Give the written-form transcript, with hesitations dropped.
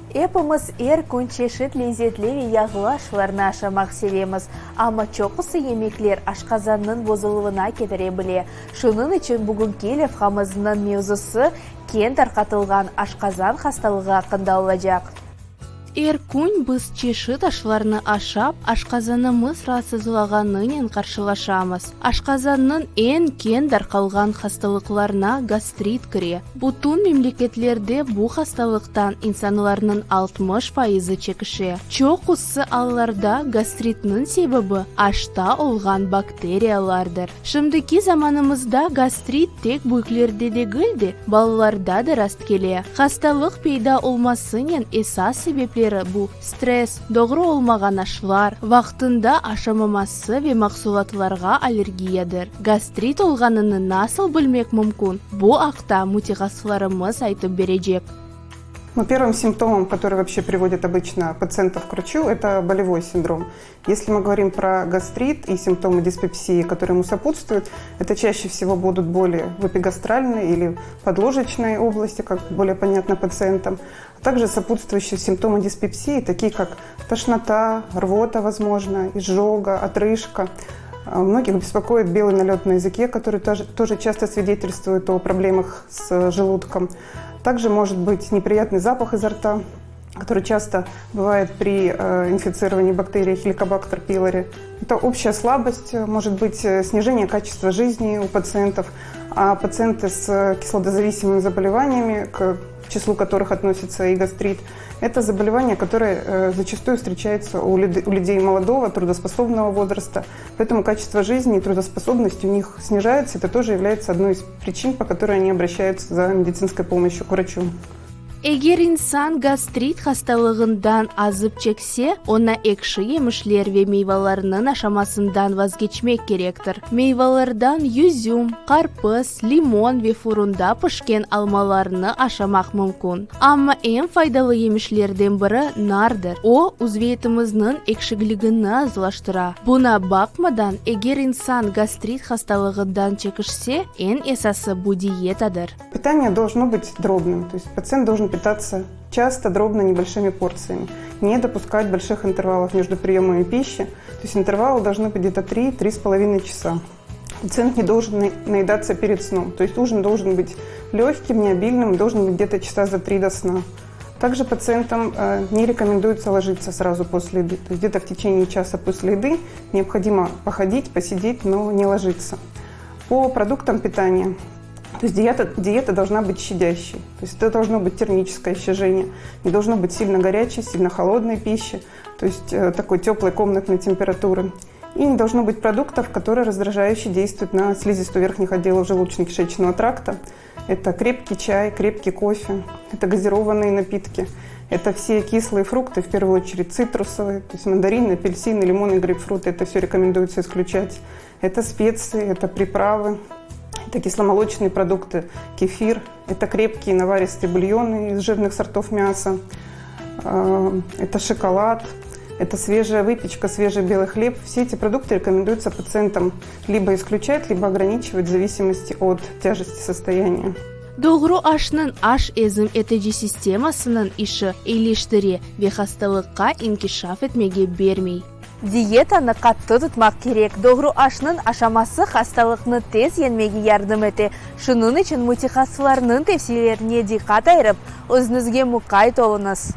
Эпіміз күн чешет лезетлеви яғылы ашыларына ашамақ селеміз. Ама чоқысы емеклер ашқазанның бозылуына кетіре біле. Шының үшін бүгін келев хамызының меузысы кен тарқатылған ашқазан хасталығы ақында олacak. Күн біз чешет ашларны ашап, ашқазанымыз рассызылағанымен қаршылашамыз. Ашқазанның кен дарқалған хасталықларына гастрит кіре. Бұтын мемлекетлерде бұл хасталықтан инсанларның 60% чекіше. Чоқ ұсы алларда гастритның себебі ашта олған бактериялардыр. Шымдыки заманымызда гастрит тек бүйклерде де гілді, балаларда да раст келе. Хасталық пейда олмасының esas себеплері bu стресс, doğru olmagan aşlar, vaqtında aşamaması ve mahsulatlarga аллергиядыр. Гастрит olganını nasıl bilmek mümkün? Bu haqda mutaxassislarımız айтып бережек. Первым симптомом, который вообще приводит обычно пациентов к врачу, это болевой синдром. Если мы говорим про гастрит и симптомы диспепсии, которые ему сопутствуют, это чаще всего будут боли в эпигастральной или подложечной области, как более понятно пациентам. А также сопутствующие симптомы диспепсии, такие как тошнота, рвота, возможно, изжога, отрыжка. Многих беспокоит белый налет на языке, который тоже часто свидетельствует о проблемах с желудком. Также может быть неприятный запах изо рта, который часто бывает при инфицировании бактерией Helicobacter pylori. Это общая слабость, может быть снижение качества жизни у пациентов, а пациенты с кислородозависимыми заболеваниями, к числу которых относится и гастрит, это заболевание, которое зачастую встречается у людей молодого, трудоспособного возраста. Поэтому качество жизни и трудоспособность у них снижается. Это тоже является одной из причин, по которой они обращаются за медицинской помощью к врачу. Егер инсан гастрит хасталығындан азып чексе, ona ekşi yemişler ve meyvelерінің aşamasından vazgeçmek gerektir. Meyvelerden yüzüm, karpuz, limon ve fırında pişken almalarını aşamak mümkün. Ama en faydalı yemişlerden biri nardır. O, uzvetimizin ekşigliğini azlaştıra. Buna bakmadan, eğer insan gastrit hastalığından çekişse, en esası bu diyetadır. Питание должно быть дробным, то есть пациент должен питаться часто, дробно, небольшими порциями. Не допускать больших интервалов между приемами пищи. То есть интервалы должны быть где-то 3–3,5 часа. Пациент не должен наедаться перед сном. То есть ужин должен быть легким, необильным, должен быть где-то часа за 3 до сна. Также пациентам не рекомендуется ложиться сразу после еды. То есть где-то в течение часа после еды необходимо походить, посидеть, но не ложиться. По продуктам питания. То есть диета должна быть щадящей. То есть это должно быть термическое щажение. Не должно быть сильно горячей, сильно холодной пищи. То есть такой теплой комнатной температуры. И не должно быть продуктов, которые раздражающе действуют на слизистую верхних отделов желудочно-кишечного тракта. Это крепкий чай, крепкий кофе, это газированные напитки. Это все кислые фрукты, в первую очередь цитрусовые, то есть мандарины, апельсины, лимоны, грейпфруты. Это все рекомендуется исключать. Это специи, это приправы. Это кисломолочные продукты, кефир, это крепкие наваристые бульоны из жирных сортов мяса, это шоколад, это свежая выпечка, свежий белый хлеб. Все эти продукты рекомендуется пациентам либо исключать, либо ограничивать в зависимости от тяжести состояния. Doğru aşının aş ezim etici sistemасының işi iyileştire ve hastalıkka inkişaf etmege bermey. Диетаны қатты тұтмақ керек. Doğru aşının aşaması hastalıkны tez yenmege yardım ете. Şunun için mutaxassislarның tavsiyelеріне диққат айырып, өзіңізге мұқайт олыңыз.